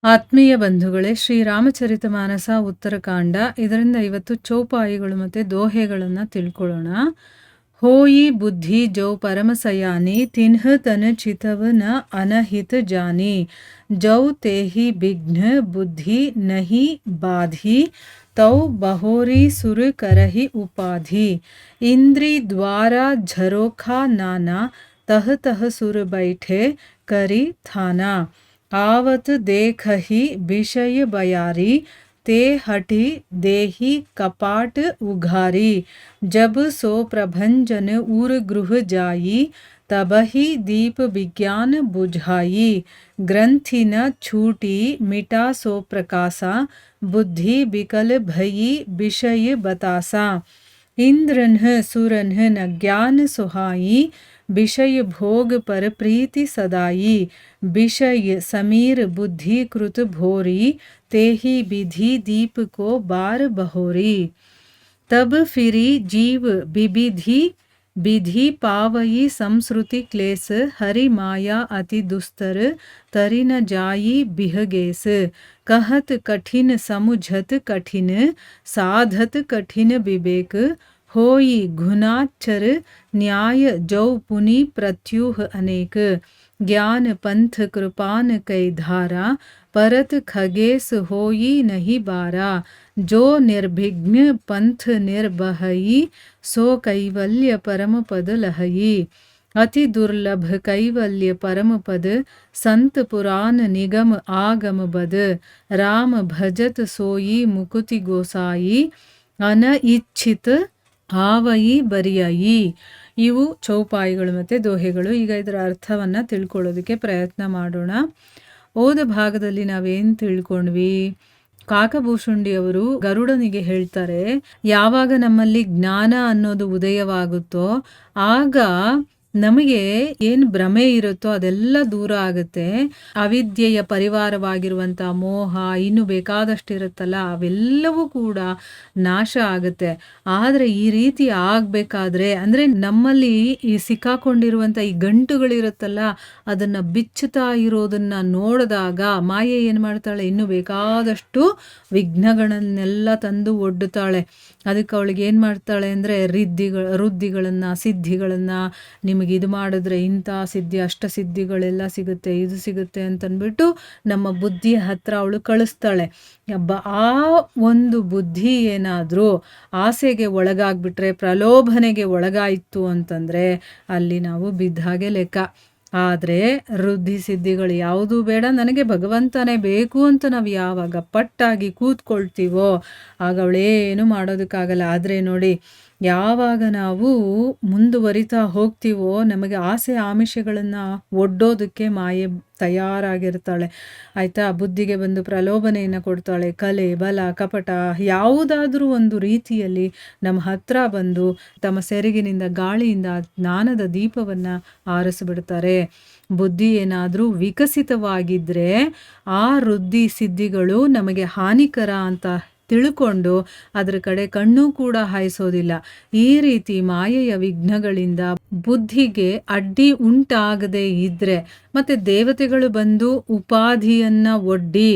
ಆತ್ಮೀಯ ಬಂಧುಗಳೇ, ಶ್ರೀರಾಮಚರಿತಮಾನಸ ಉತ್ತರಕಾಂಡ. ಇದರಿಂದ ಇವತ್ತು ಚೌಪಾಯಿಗಳು ಮತ್ತು ದೋಹೆಗಳನ್ನು ತಿಳ್ಕೊಳ್ಳೋಣ. ಹೋಯಿ ಬುದ್ಧಿ ಜೌ ಪರಮಸಯಾನಿ ತಿನ್ಹ ತನ ಚಿತವ ನ ಅನಹಿತ ಜಾನಿ ಜೌ ತೇಹಿ ಬಿಘ್ನ ಬುದ್ಧಿ ನಹಿ ಬಾಧಿ ತೌ ಬಹೋರಿ ಸುರ ಕರಹಿ ಉಪಾಧಿ ಇಂದ್ರಿ ದ್ವಾರ ಝರೋಖಾ ನಾನಾ तह तह सुर बैठे करी थाना आवत देखहि विषय बयारी ते हठी देही कपाट उघारी जब सो प्रभंजन उर गृह जाई तबहि दीप विज्ञान बुझाई ग्रंथि न छूटी मिटा सो प्रकाशा बुद्धि विकल भई विषय बतासा इंद्रन्ह सुरन्ह न ज्ञान सुहाई विषय भोग पर प्रीति सदाई विषय समीर बुद्धि कृत भोरी तेहि विधि दीप को बार बहोरी तब फिरी जीव विविधि विधि पावई संस्कृति क्लेश हरि माया अति दुस्तर तरि न जाई बिहगेस कहत कठिन समुझत कठिन साधत कठिन विवेक होई घुनाचर न्याय जौ पुनि प्रत्युह अनेक ज्ञान पंथ कृपान कई धारा परत खगेस होई नहीं बारा जो निर्भिघ्न पंथ निर्बहई सो कैवल्य परम पद लहई अति दुर्लभ कैवल्य परम पद संत पुराण निगम आगम बद राम भजत सोई मुकुति गोसाई अनइच्छित ಆವಯಿ ಬರಿಯಾಯಿ. ಇವು ಚೌಪಾಯಿಗಳು ಮತ್ತು ದೋಹೆಗಳು. ಈಗ ಇದರ ಅರ್ಥವನ್ನು ತಿಳ್ಕೊಳ್ಳೋದಕ್ಕೆ ಪ್ರಯತ್ನ ಮಾಡೋಣ. ಓದ ಭಾಗದಲ್ಲಿ ನಾವೇನು ತಿಳ್ಕೊಂಡ್ವಿ? ಕಾಕಭೂಷುಂಡಿಯವರು ಗರುಡನಿಗೆ ಹೇಳ್ತಾರೆ, ಯಾವಾಗ ನಮ್ಮಲ್ಲಿ ಜ್ಞಾನ ಅನ್ನೋದು ಉದಯವಾಗುತ್ತೋ ಆಗ ನಮಗೆ ಏನು ಭ್ರಮೆ ಇರುತ್ತೋ ಅದೆಲ್ಲ ದೂರ ಆಗುತ್ತೆ. ಅವಿದ್ಯೆಯ ಪರಿವಾರವಾಗಿರುವಂಥ ಮೋಹ ಇನ್ನು ಬೇಕಾದಷ್ಟಿರುತ್ತಲ್ಲ ಅವೆಲ್ಲವೂ ಕೂಡ ನಾಶ ಆಗುತ್ತೆ. ಆದರೆ ಈ ರೀತಿ ಆಗಬೇಕಾದ್ರೆ ಅಂದರೆ ನಮ್ಮಲ್ಲಿ ಈ ಸಿಕ್ಕಾಕೊಂಡಿರುವಂಥ ಈ ಗಂಟುಗಳಿರುತ್ತಲ್ಲ ಅದನ್ನು ಬಿಚ್ಚುತ್ತಾ ಇರೋದನ್ನು ನೋಡಿದಾಗ ಮಾಯೆ ಏನು ಮಾಡ್ತಾಳೆ? ಇನ್ನೂ ಬೇಕಾದಷ್ಟು ವಿಘ್ನಗಳನ್ನೆಲ್ಲ ತಂದು ಒಡ್ಡುತ್ತಾಳೆ. ಅದಕ್ಕೆ ಅವಳಿಗೆ ಏನು ಮಾಡ್ತಾಳೆ ಅಂದರೆ ವೃದ್ಧಿಗಳನ್ನು ಸಿದ್ಧಿಗಳನ್ನು, ನಿಮಗೆ ಇದು ಮಾಡಿದ್ರೆ ಇಂಥ ಸಿದ್ಧಿ ಅಷ್ಟ ಸಿದ್ಧಿಗಳೆಲ್ಲ ಸಿಗುತ್ತೆ, ಇದು ಸಿಗುತ್ತೆ ಅಂತಂದ್ಬಿಟ್ಟು ನಮ್ಮ ಬುದ್ಧಿಯ ಹತ್ರ ಅವಳು ಕಳಿಸ್ತಾಳೆ. ಆ ಒಂದು ಬುದ್ಧಿ ಏನಾದರೂ ಆಸೆಗೆ ಒಳಗಾಗ್ಬಿಟ್ರೆ, ಪ್ರಲೋಭನೆಗೆ ಒಳಗಾಯಿತು ಅಂತಂದರೆ ಅಲ್ಲಿ ನಾವು ಬಿದ್ದ ಹಾಗೆ ಲೆಕ್ಕ. ಆದರೆ ವೃದ್ಧಿ ಸಿದ್ಧಿಗಳು ಯಾವುದೂ ಬೇಡ, ನನಗೆ ಭಗವಂತನೇ ಬೇಕು ಅಂತ ನಾವು ಯಾವಾಗ ಪಟ್ಟಾಗಿ ಕೂತ್ಕೊಳ್ತೀವೋ ಆಗ ಅವಳೇನು ಮಾಡೋದಕ್ಕಾಗಲ್ಲ. ಆದರೆ ನೋಡಿ, ಯಾವಾಗ ನಾವು ಮುಂದುವರಿತಾ ಹೋಗ್ತೀವೋ ನಮಗೆ ಆಸೆ ಆಮಿಷಗಳನ್ನು ಒಡ್ಡೋದಕ್ಕೆ ಮಾಯೆ ತಯಾರಾಗಿರ್ತಾಳೆ. ಆಯಿತಾ? ಬುದ್ಧಿಗೆ ಬಂದು ಪ್ರಲೋಭನೆಯನ್ನು ಕೊಡ್ತಾಳೆ. ಕಲೆ, ಬಲ, ಕಪಟ ಯಾವುದಾದ್ರೂ ಒಂದು ರೀತಿಯಲ್ಲಿ ನಮ್ಮ ಹತ್ರ ಬಂದು ತಮ್ಮ ಸೆರಗಿನಿಂದ ಗಾಳಿಯಿಂದ ಜ್ಞಾನದ ದೀಪವನ್ನು ಆರಿಸಿಬಿಡ್ತಾರೆ. ಬುದ್ಧಿ ಏನಾದರೂ ವಿಕಸಿತವಾಗಿದ್ದರೆ ಆ ವೃದ್ಧಿ ಸಿದ್ಧಿಗಳು ನಮಗೆ ಹಾನಿಕರ ಅಂತ ತಿಳ್ಕೊಂಡು ಅದರ ಕಡೆ ಕಣ್ಣು ಕೂಡ ಹಾಯಿಸೋದಿಲ್ಲ. ಈ ರೀತಿ ಮಾಯೆಯ ವಿಘ್ನಗಳಿಂದ ಬುದ್ಧಿಗೆ ಅಡ್ಡಿ ಉಂಟಾಗದೇ ಇದ್ದರೆ ಮತ್ತು ದೇವತೆಗಳು ಬಂದು ಉಪಾಧಿಯನ್ನು ಒಡ್ಡಿ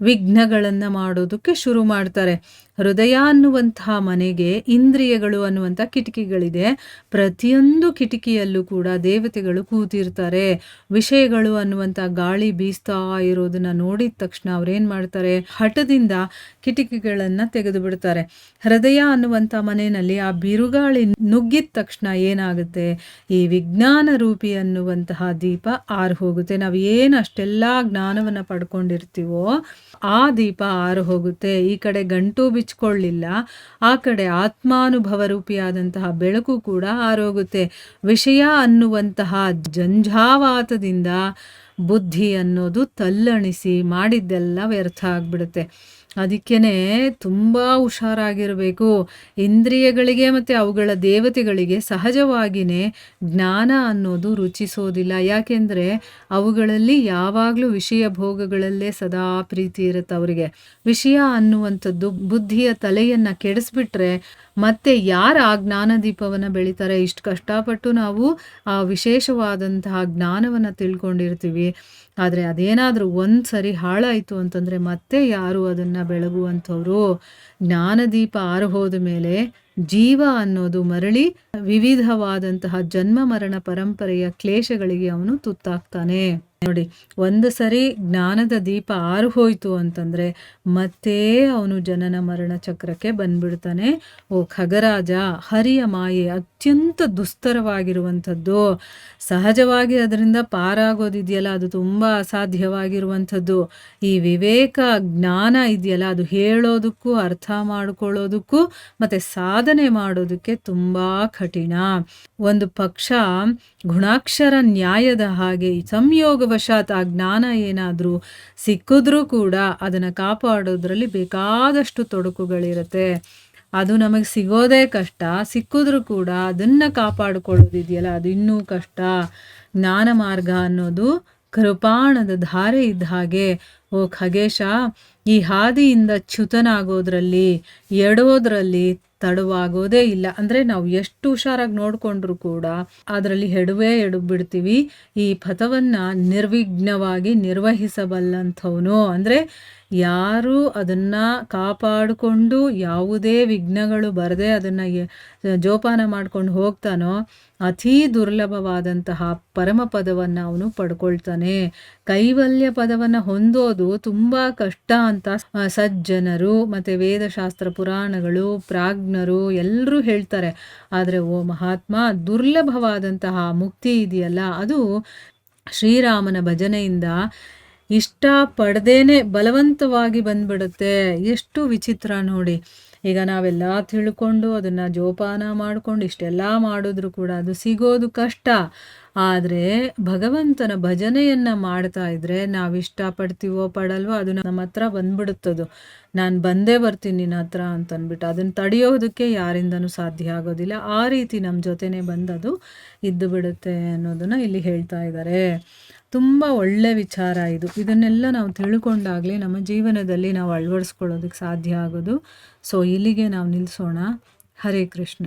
ವಿಘ್ನಗಳನ್ನು ಮಾಡೋದಕ್ಕೆ ಶುರು ಮಾಡ್ತಾರೆ. ಹೃದಯ ಅನ್ನುವಂತಹ ಮನೆಗೆ ಇಂದ್ರಿಯಗಳು ಅನ್ನುವಂಥ ಕಿಟಕಿಗಳಿದೆ. ಪ್ರತಿಯೊಂದು ಕಿಟಕಿಯಲ್ಲೂ ಕೂಡ ದೇವತೆಗಳು ಕೂತಿರ್ತಾರೆ. ವಿಷಯಗಳು ಅನ್ನುವಂಥ ಗಾಳಿ ಬೀಸ್ತಾ ಇರೋದನ್ನ ನೋಡಿದ ತಕ್ಷಣ ಅವ್ರೇನು ಮಾಡ್ತಾರೆ? ಹಠದಿಂದ ಕಿಟಕಿಗಳನ್ನು ತೆಗೆದು ಬಿಡ್ತಾರೆ. ಹೃದಯ ಅನ್ನುವಂಥ ಮನೆಯಲ್ಲಿ ಆ ಬಿರುಗಾಳಿ ನುಗ್ಗಿದ ತಕ್ಷಣ ಏನಾಗುತ್ತೆ? ಈ ವಿಜ್ಞಾನ ರೂಪಿ ಅನ್ನುವಂತಹ ದೀಪ ಆರು ಹೋಗುತ್ತೆ. ನಾವು ಏನು ಅಷ್ಟೆಲ್ಲ ಜ್ಞಾನವನ್ನು ಪಡ್ಕೊಂಡಿರ್ತೀವೋ ಆ ದೀಪ ಆರು ಹೋಗುತ್ತೆ. ಈ ಕಡೆ ಗಂಟು ಬಿಚ್ಕೊಳ್ಳಿಲ್ಲ, ಆ ಕಡೆ ಆತ್ಮಾನುಭವ ರೂಪಿಯಾದಂತಹ ಬೆಳಕು ಕೂಡ ಆರೋಗುತ್ತೆ. ವಿಷಯ ಅನ್ನುವಂತಹ ಜಂಜಾವಾತದಿಂದ ಬುದ್ಧಿ ಅನ್ನೋದು ತಲ್ಲಣಿಸಿ ಮಾಡಿದ್ದೆಲ್ಲ ವ್ಯರ್ಥ ಆಗ್ಬಿಡುತ್ತೆ. ಅದಕ್ಕೇ ತುಂಬ ಹುಷಾರಾಗಿರಬೇಕು. ಇಂದ್ರಿಯಗಳಿಗೆ ಮತ್ತು ಅವುಗಳ ದೇವತೆಗಳಿಗೆ ಸಹಜವಾಗಿಯೇ ಜ್ಞಾನ ಅನ್ನೋದು ರುಚಿಸೋದಿಲ್ಲ. ಯಾಕೆಂದರೆ ಅವುಗಳಲ್ಲಿ ಯಾವಾಗಲೂ ವಿಷಯ ಭೋಗಗಳಲ್ಲೇ ಸದಾ ಪ್ರೀತಿ ಇರುತ್ತೆ ಅವರಿಗೆ. ವಿಷಯ ಅನ್ನುವಂಥದ್ದು ಬುದ್ಧಿಯ ತಲೆಯನ್ನು ಕೆಡಿಸ್ಬಿಟ್ರೆ ಮತ್ತೆ ಯಾರು ಆ ಜ್ಞಾನದೀಪವನ್ನು ಬೆಳಿತಾರೆ, ಇಷ್ಟು ಕಷ್ಟಪಟ್ಟು ನಾವು ಆ ವಿಶೇಷವಾದಂತಹ ಜ್ಞಾನವನ್ನು ತಿಳ್ಕೊಂಡಿರ್ತೀವಿ, ಆದರೆ ಅದೇನಾದರೂ ಒಂದು ಸರಿ ಹಾಳಾಯಿತು ಅಂತಂದರೆ ಮತ್ತೆ ಯಾರು ಅದನ್ನು ಬೆಳಗುವಂಥವ್ರು? ಜ್ಞಾನದೀಪ ಆರು ಹೋದ ಮೇಲೆ ಜೀವ ಅನ್ನೋದು ಮರಳಿ ವಿವಿಧವಾದಂತಹ ಜನ್ಮ ಮರಣ ಪರಂಪರೆಯ ಕ್ಲೇಶಗಳಿಗೆ ಅವನು ತುತ್ತಾಗ್ತಾನೆ. ನೋಡಿ, ಒಂದು ಸರಿ ಜ್ಞಾನದ ದೀಪ ಆರು ಹೋಯ್ತು ಅಂತಂದ್ರೆ ಮತ್ತೆ ಅವನು ಜನನ ಮರಣ ಚಕ್ರಕ್ಕೆ ಬಂದ್ಬಿಡ್ತಾನೆ. ಓ ಖಗರಾಜ, ಹರಿಯ ಮಾಯೆ ಅತ್ಯಂತ ದುಸ್ತರವಾಗಿರುವಂಥದ್ದು. ಸಹಜವಾಗಿ ಅದರಿಂದ ಪಾರಾಗೋದಿದೆಯಲ್ಲ, ಅದು ತುಂಬ ಅಸಾಧ್ಯವಾಗಿರುವಂಥದ್ದು. ಈ ವಿವೇಕ ಜ್ಞಾನ ಇದೆಯಲ್ಲ, ಅದು ಹೇಳೋದಕ್ಕೂ ಅರ್ಥ ಮಾಡ್ಕೊಳ್ಳೋದಕ್ಕೂ ಮತ್ತೆ ಸಾಧನೆ ಮಾಡೋದಕ್ಕೆ ತುಂಬ ಕಠಿಣ. ಒಂದು ಪಕ್ಷ ಗುಣಾಕ್ಷರ ನ್ಯಾಯದ ಹಾಗೆ ಸಂಯೋಗವಶಾತ್ ಆ ಜ್ಞಾನ ಏನಾದರೂ ಸಿಕ್ಕಿದ್ರೂ ಕೂಡ ಅದನ್ನು ಕಾಪಾಡೋದ್ರಲ್ಲಿ ಬೇಕಾದಷ್ಟು ತೊಡಕುಗಳಿರುತ್ತೆ. ಅದು ನಮಗೆ ಸಿಗೋದೇ ಕಷ್ಟ, ಸಿಕ್ಕಿದ್ರೂ ಕೂಡ ಅದನ್ನು ಕಾಪಾಡಿಕೊಳ್ಳೋದಿದೆಯಲ್ಲ ಅದು ಇನ್ನೂ ಕಷ್ಟ. ಜ್ಞಾನ ಮಾರ್ಗ ಅನ್ನೋದು ಕೃಪಾಣದ ಧಾರೆ ಇದ್ದ ಹಾಗೆ. ಓ ಖಗೇಶ, ಈ ಹಾದಿಯಿಂದ ಚ್ಯುತನಾಗೋದ್ರಲ್ಲಿ ಎಡೋದ್ರಲ್ಲಿ ತಡವಾಗೋದೇ ಇಲ್ಲ. ಅಂದರೆ ನಾವು ಎಷ್ಟು ಹುಷಾರಾಗಿ ನೋಡಿಕೊಂಡ್ರೂ ಕೂಡ ಅದರಲ್ಲಿ ಎಡಬಿಡ್ತೀವಿ. ಈ ಪಥವನ್ನು ನಿರ್ವಿಘ್ನವಾಗಿ ನಿರ್ವಹಿಸಬಲ್ಲಂಥವನು ಅಂದರೆ ಯಾರು ಅದನ್ನು ಕಾಪಾಡಿಕೊಂಡು ಯಾವುದೇ ವಿಘ್ನಗಳು ಬರದೆ ಅದನ್ನು ಜೋಪಾನ ಮಾಡ್ಕೊಂಡು ಹೋಗ್ತಾನೋ ಅತೀ ದುರ್ಲಭವಾದಂತಹ ಪರಮ ಪದವನ್ನು ಅವನು ಪಡ್ಕೊಳ್ತಾನೆ. ಕೈವಲ್ಯ ಪದವನ್ನು ಹೊಂದೋದು ತುಂಬ ಕಷ್ಟ ಅಂತ ಸಜ್ಜನರು ಮತ್ತು ವೇದಶಾಸ್ತ್ರ ಪುರಾಣಗಳು ಪ್ರಾಜ್ಞರು ಎಲ್ಲರೂ ಹೇಳ್ತಾರೆ. ಆದರೆ ಓ ಮಹಾತ್ಮ, ದುರ್ಲಭವಾದಂತಹ ಮುಕ್ತಿ ಇದೆಯಲ್ಲ ಅದು ಶ್ರೀರಾಮನ ಭಜನೆಯಿಂದ ಇಷ್ಟಪಡದೇನೆ ಬಲವಂತವಾಗಿ ಬಂದ್ಬಿಡುತ್ತೆ. ಎಷ್ಟು ವಿಚಿತ್ರ ನೋಡಿ. ಈಗ ನಾವೆಲ್ಲ ತಿಳ್ಕೊಂಡು ಅದನ್ನು ಜೋಪಾನ ಮಾಡ್ಕೊಂಡು ಇಷ್ಟೆಲ್ಲ ಮಾಡಿದ್ರು ಕೂಡ ಅದು ಸಿಗೋದು ಕಷ್ಟ. ಆದರೆ ಭಗವಂತನ ಭಜನೆಯನ್ನು ಮಾಡ್ತಾ ಇದ್ರೆ ನಾವು ಇಷ್ಟಪಡ್ತೀವೋ ಪಡಲ್ವೋ ಅದು ನಮ್ಮ ಹತ್ರ ಬಂದ್ಬಿಡುತ್ತದು. ನಾನು ಬಂದೇ ಬರ್ತೀನಿ ನಿನ್ನ ಹತ್ರ ಅಂತಂದ್ಬಿಟ್ಟು ಅದನ್ನು ತಡೆಯೋದಕ್ಕೆ ಯಾರಿಂದನೂ ಸಾಧ್ಯ ಆಗೋದಿಲ್ಲ. ಆ ರೀತಿ ನಮ್ಮ ಜೊತೆನೇ ಬಂದದು ಇದ್ದು ಬಿಡುತ್ತೆ ಅನ್ನೋದನ್ನು ಇಲ್ಲಿ ಹೇಳ್ತಾ ಇದ್ದಾರೆ. ತುಂಬ ಒಳ್ಳೆ ವಿಚಾರ ಇದು. ಇದನ್ನೆಲ್ಲ ನಾವು ತಿಳ್ಕೊಂಡಾಗಲೇ ನಮ್ಮ ಜೀವನದಲ್ಲಿ ನಾವು ಅಳವಡಿಸ್ಕೊಳ್ಳೋದಕ್ಕೆ ಸಾಧ್ಯ ಆಗೋದು. ಸೊ ಇಲ್ಲಿಗೆ ನಾವು ನಿಲ್ಲಿಸೋಣ. ಹರೇ ಕೃಷ್ಣ.